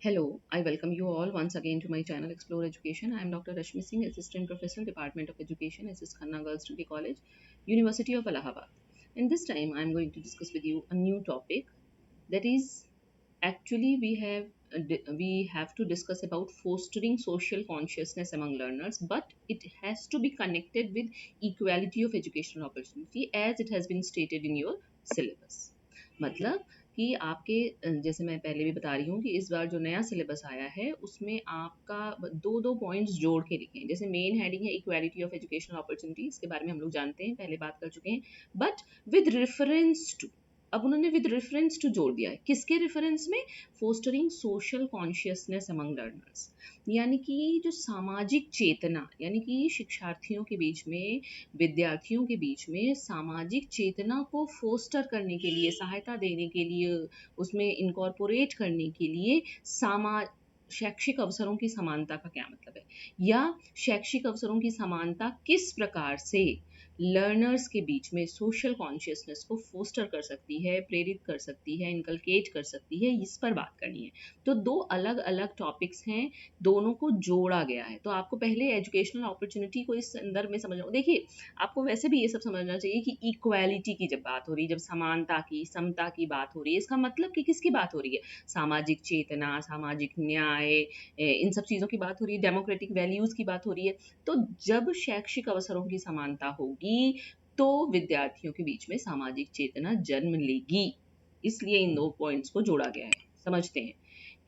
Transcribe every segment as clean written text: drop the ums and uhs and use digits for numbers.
Hello, I welcome you all once again to my channel Explore Education. I am Dr. Rashmi Singh, Assistant Professor, Department of Education, SS Khanna Girls Degree College, University of Allahabad. And this time I am going to discuss with you a new topic that is actually we have to discuss about fostering social consciousness among learners, but it has to be connected with equality of educational opportunity as it has been stated in your syllabus. मतलब कि आपके जैसे मैं पहले भी बता रही हूँ कि इस बार जो नया सिलेबस आया है उसमें आपका दो दो पॉइंट्स जोड़ के लिखे हैं। जैसे मेन हेडिंग है इक्वालिटी ऑफ एजुकेशनल अपॉर्चुनिटी, इसके बारे में हम लोग जानते हैं, पहले बात कर चुके हैं, बट विद रेफरेंस टू, अब उन्होंने विद रेफरेंस टू जोड़ दिया है। किसके रेफरेंस में? Fostering social consciousness among learners, यानी कि जो सामाजिक चेतना, यानी कि शिक्षार्थियों के बीच में, विद्यार्थियों के बीच में सामाजिक चेतना को फोस्टर करने के लिए, सहायता देने के लिए, उसमें इनकॉर्पोरेट करने के लिए शैक्षिक अवसरों की समानता का क्या मतलब है, या शैक्षिक अवसरों की समानता किस प्रकार से लर्नर्स के बीच में सोशल कॉन्शियसनेस को फोस्टर कर सकती है, प्रेरित कर सकती है, इनकलकेट कर सकती है, इस पर बात करनी है। तो दो अलग अलग टॉपिक्स हैं, दोनों को जोड़ा गया है। तो आपको पहले एजुकेशनल अपॉर्चुनिटी को इस संदर्भ में समझना, देखिए आपको वैसे भी ये सब समझना चाहिए कि इक्वालिटी की जब बात हो रही है, जब समानता की, समता की बात हो रही है, इसका मतलब कि किसकी बात हो रही है? सामाजिक चेतना, सामाजिक न्याय, इन सब चीज़ों की बात हो रही है, डेमोक्रेटिक वैल्यूज़ की बात हो रही है। तो जब शैक्षिक अवसरों की समानता होगी तो विद्यार्थियों के बीच में सामाजिक चेतना जन्म लेगी। इसलिए इन दो पॉइंट्स को जोड़ा गया है। समझते हैं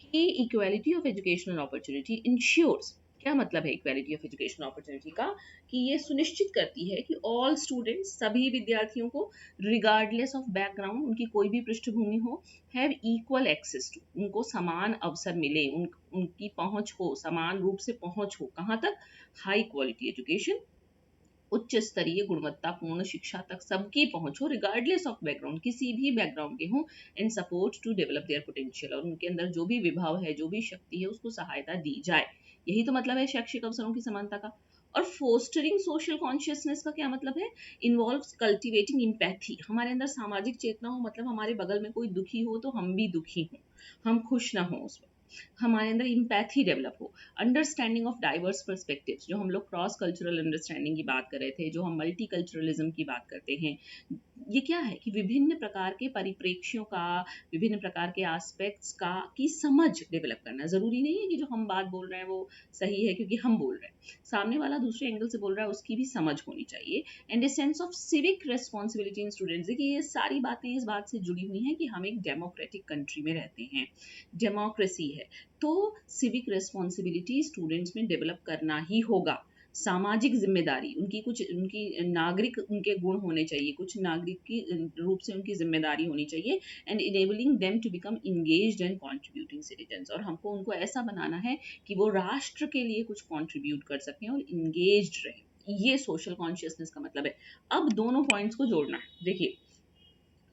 कि equality of educational opportunity ensures, क्या मतलब है इक्वालिटी ऑफ एजुकेशन अपॉर्चुनिटी का? कि ये सुनिश्चित करती है कि ऑल स्टूडेंट्स, सभी विद्यार्थियों को, रिगार्डलेस ऑफ बैकग्राउंड, उनकी कोई भी पृष्ठभूमि हो, हैव इक्वल एक्सेस टू, उनको समान अवसर मिले, उनकी पहुंच हो, समान रूप से पहुंच हो, कहाँ तक? हाई क्वालिटी एजुकेशन, उच्च स्तरीय गुणवत्तापूर्ण शिक्षा तक सबकी पहुंच हो, रिगार्डलेस ऑफ बैकग्राउंड, किसी भी बैकग्राउंड के हों, and support to develop their potential, और उनके अंदर जो भी विभाव है, जो भी शक्ति है, उसको सहायता दी जाए। यही तो मतलब है शैक्षिक अवसरों की समानता का। और फोस्टरिंग सोशल कॉन्शियसनेस का क्या मतलब है? इन्वॉल्व्स कल्टिवेटिंग इम्पैथी, हमारे अंदर सामाजिक चेतना हो, मतलब हमारे बगल में कोई दुखी हो तो हम भी दुखी हों, हम खुश ना हो उस वक्त, हमारे अंदर इम्पैथी डेवलप हो, अंडरस्टैंडिंग ऑफ डाइवर्स पर्सपेक्टिव्स, जो हम लोग क्रॉस कल्चरल अंडरस्टैंडिंग की बात कर रहे थे, जो हम मल्टी कल्चरलिज्म की बात करते हैं, ये क्या है कि विभिन्न प्रकार के परिप्रेक्ष्यों का, विभिन्न प्रकार के एस्पेक्ट्स का की समझ डेवलप करना। ज़रूरी नहीं है कि जो हम बात बोल रहे हैं वो सही है क्योंकि हम बोल रहे हैं, सामने वाला दूसरे एंगल से बोल रहा है, उसकी भी समझ होनी चाहिए। And a sense of civic responsibility in students, देखिए ये सारी बातें इस बात से जुड़ी हुई हैं कि हम एक डेमोक्रेटिक कंट्री में रहते हैं, डेमोक्रेसी है, तो सिविक रेस्पॉन्सिबिलिटी स्टूडेंट्स में डेवलप करना ही होगा। सामाजिक जिम्मेदारी, उनकी कुछ, उनकी नागरिक, उनके गुण होने चाहिए, कुछ नागरिक की रूप से उनकी जिम्मेदारी होनी चाहिए। And enabling them to become engaged and contributing citizens, और हमको उनको ऐसा बनाना है कि वो राष्ट्र के लिए कुछ कंट्रीब्यूट कर सकें और इंगेज्ड रहें। ये सोशल कॉन्शियसनेस का मतलब है। अब दोनों पॉइंट्स को जोड़ना है। देखिए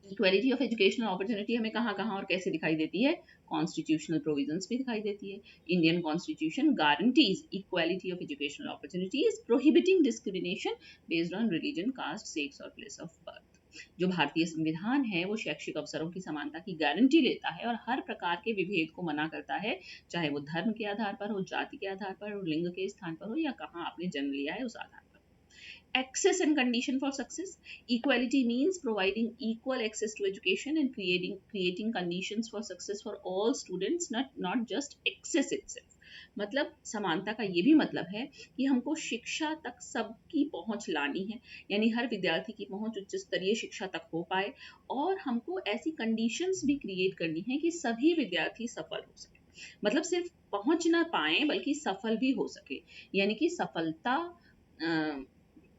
इक्वालिटी ऑफ एजुकेशनल अपॉर्चुनिटी हमें कहाँ कहाँ और कैसे दिखाई देती है? कॉन्स्टिट्यूशनल प्रोविजंस भी दिखाई देती है। Indian constitution guarantees equality of educational opportunities, prohibiting discrimination based on religion, caste, sex और प्लेस ऑफ बर्थ। जो भारतीय संविधान है वो शैक्षिक अवसरों की समानता की गारंटी लेता है और हर प्रकार के विभेद को मना करता है, चाहे वो धर्म के आधार पर हो, जाति के आधार पर हो, लिंग के स्थान पर हो, या कहाँ आपने जन्म लिया है उस आधार पर। Access and condition for success, equality means providing equal access to education and creating conditions for success for all students, not just access itself। मतलब समानता का ये भी मतलब है कि हमको शिक्षा तक सबकी पहुंच लानी है, यानी हर विद्यार्थी की पहुंच उच्च स्तरीय शिक्षा तक हो पाए, और हमको ऐसी कंडीशंस भी क्रिएट करनी है कि सभी विद्यार्थी सफल हो सके। मतलब सिर्फ पहुंच ना पाए बल्कि सफल भी हो सके, यानी कि सफलता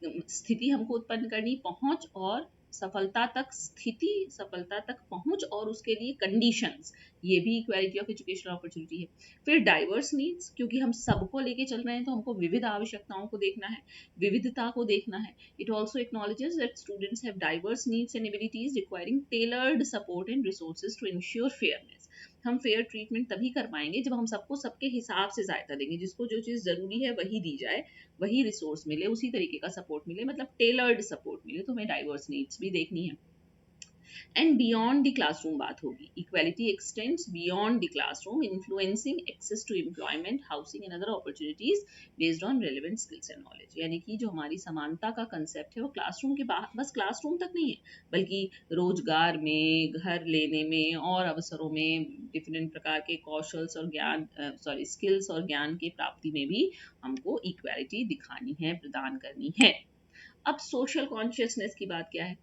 स्थिति हमको उत्पन्न करनी, पहुंच और सफलता तक स्थिति, सफलता तक पहुंच और उसके लिए कंडीशंस, ये भी इक्वालिटी ऑफ एजुकेशनल अपॉर्चुनिटी है। फिर डाइवर्स नीड्स, क्योंकि हम सबको लेके चल रहे हैं तो हमको विविध आवश्यकताओं को देखना है, विविधता को देखना है। It also acknowledges that students have diverse needs and abilities requiring tailored support and resources to ensure fairness. हम फेयर ट्रीटमेंट तभी कर पाएंगे जब हम सबको सबके हिसाब से सहायता देंगे, जिसको जो चीज़ ज़रूरी है वही दी जाए, वही रिसोर्स मिले, उसी तरीके का सपोर्ट मिले, मतलब टेलर्ड सपोर्ट मिले। तो हमें डाइवर्स नीड्स भी देखनी है। एंड बियॉन्ड द क्लासरूम बात होगी. Equality extends beyond the classroom, influencing access to employment, housing and other opportunities based on relevant skills and knowledge. यानी कि जो हमारी समानता का कंसेप्ट है वो क्लासरूम के बाहर, बस क्लासरूम तक नहीं है, बल्कि रोजगार में, घर लेने में और अवसरों में, डिफरेंट प्रकार के कौशल्स और ज्ञान, स्किल्स और ज्ञान की प्राप्ति में भी हमको इक्वालिटी दिखानी है, प्रदान करनी है. अब सोशल कॉन्शियसनेस की बात क्या है,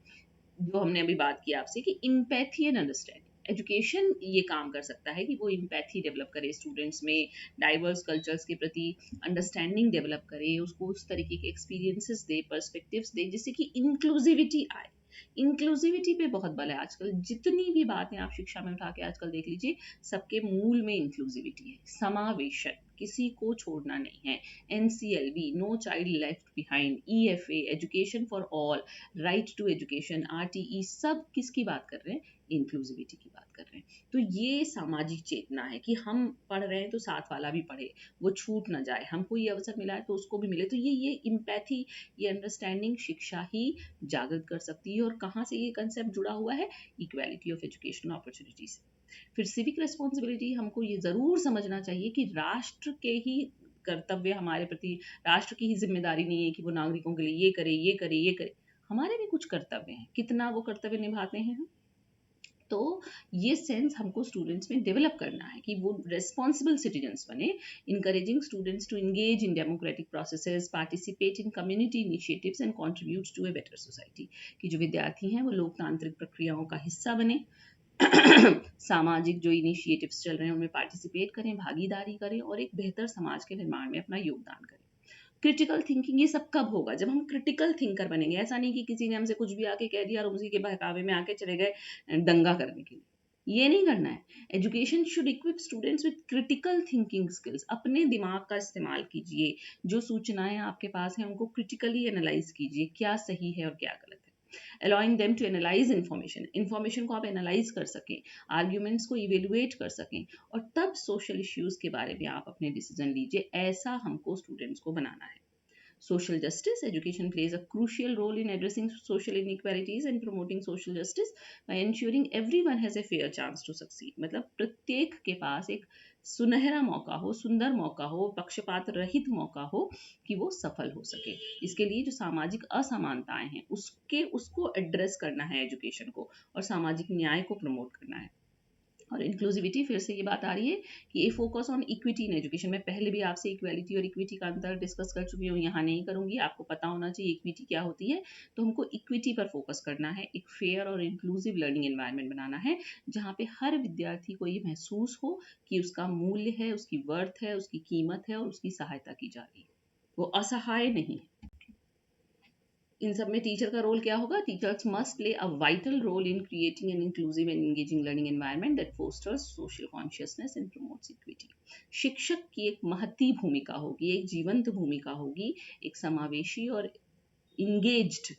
जो हमने अभी बात की आपसे, कि इम्पैथी एंड अंडरस्टैंडिंग. एजुकेशन ये काम कर सकता है कि वो इम्पैथी डेवलप करे स्टूडेंट्स में, डाइवर्स कल्चर्स के प्रति अंडरस्टैंडिंग डेवलप करे, उसको उस तरीके के एक्सपीरियंसेस दे, पर्सपेक्टिव्स दे, जिससे कि इंक्लूसिविटी आए. इंक्लूसिविटी पे बहुत बल है आजकल. जितनी भी बातें आप शिक्षा में उठा के आजकल देख लीजिए, सबके मूल में इंक्लूसिविटी है, समावेशन, किसी को छोड़ना नहीं है. NCLB, no child left behind, EFA, education for all, right to education, RTE, सब किसकी बात कर रहे हैं? इंक्लूसिविटी की बात कर रहे हैं. तो ये सामाजिक चेतना है कि हम पढ़ रहे हैं तो साथ वाला भी पढ़े, वो छूट ना जाए, हमको ये अवसर मिला है तो उसको भी मिले. तो ये इम्पैथी, ये अंडरस्टैंडिंग शिक्षा ही जागृत कर सकती है. और कहाँ से ये कंसेप्ट जुड़ा हुआ है? Equality of education opportunities. फिर सिविक रिस्पॉन्सिबिलिटी, हमको ये जरूर समझना चाहिए कि राष्ट्र के ही कर्तव्य हमारे प्रति, राष्ट्र की ही जिम्मेदारी नहीं है कि वो नागरिकों के लिए ये करे, ये करे, ये करे. हमारे भी कुछ कर्तव्य हैं, कितना वो कर्तव्य निभाते हैं हम. तो ये सेंस हमको स्टूडेंट्स में डेवलप करना है कि वो रेस्पॉन्सिबल सिटीजन्स बने. Encouraging students to engage in democratic processes, participate in community initiatives and contribute to a better society. कि जो विद्यार्थी हैं वो लोकतांत्रिक प्रक्रियाओं का हिस्सा बने, सामाजिक जो इनिशिएटिव्स चल रहे हैं उनमें पार्टिसिपेट करें, भागीदारी करें और एक बेहतर समाज के निर्माण में अपना योगदान करें. क्रिटिकल थिंकिंग, ये सब कब होगा? जब हम क्रिटिकल थिंकर बनेंगे. ऐसा नहीं कि किसी ने हमसे कुछ भी आके कह दिया और उसी के बहकावे में आके चले गए दंगा करने के लिए. ये नहीं करना है. Education should equip students with critical thinking skills. अपने दिमाग का इस्तेमाल कीजिए, जो सूचनाएं आपके पास हैं उनको क्रिटिकली एनालाइज कीजिए, क्या सही है और क्या गलत है. allowing them to analyze information को आप एनालाइज कर सकें, आर्ग्यूमेंट्स को इवेलुएट कर सकें, और तब सोशल इश्यूज के बारे में आप अपने डिसीजन लीजिए. ऐसा हमको स्टूडेंट्स को बनाना है. Social justice, education plays a crucial role in addressing social inequalities and promoting social justice by ensuring everyone has a fair chance to succeed. मतलब प्रत्येक के पास एक सुनहरा मौका हो, सुंदर मौका हो, पक्षपात रहित मौका हो कि वो सफल हो सके. इसके लिए जो सामाजिक असमानताएं हैं उसको एड्रेस करना है एजुकेशन को, और सामाजिक न्याय को प्रमोट करना है. और इंक्लूसिविटी, फिर से ये बात आ रही है कि ये focus on equity in education. मैं पहले भी आपसे इक्वालिटी और इक्विटी का अंतर डिस्कस कर चुकी हूँ, यहाँ नहीं करूँगी. आपको पता होना चाहिए इक्विटी क्या होती है. तो हमको इक्विटी पर फोकस करना है, एक फेयर और इंक्लूसिव लर्निंग एनवायरनमेंट बनाना है, जहाँ पे हर विद्यार्थी को ये महसूस हो कि उसका मूल्य है, उसकी वर्थ है, उसकी कीमत है और उसकी सहायता की जा रही है, वो असहाय नहीं है. इन सब में टीचर का रोल क्या होगा? Teachers must play a vital role in creating an inclusive and engaging learning environment that fosters social consciousness and promotes equity. शिक्षक की एक महती भूमिका होगी, एक जीवंत भूमिका होगी, एक समावेशी और इंगेज्ड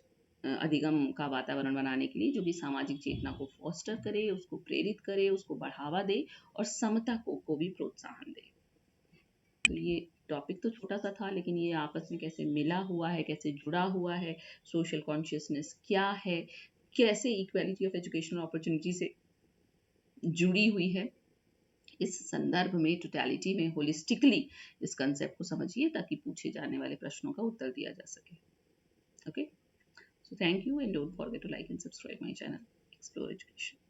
अधिगम का वातावरण बनाने के लिए, जो भी सामाजिक चेतना को फोस्टर करे, उसको प्रेरित करे, उसको बढ़ावा दे और समता को भी प्रोत्साहन दे. तो ये टॉपिक तो छोटा सा था, लेकिन ये आपस में कैसे मिला हुआ है, कैसे जुड़ा हुआ है, सोशल कॉन्शियसनेस क्या है, कैसे इक्वालिटी ऑफ एजुकेशनल अपॉर्चुनिटी से जुड़ी हुई है, इस संदर्भ में, टोटलिटी में, होलिस्टिकली इस कंसेप्ट को समझिए, ताकि पूछे जाने वाले प्रश्नों का उत्तर दिया जा सके. Okay, so thank you and don't forget to like and subscribe my channel explore education.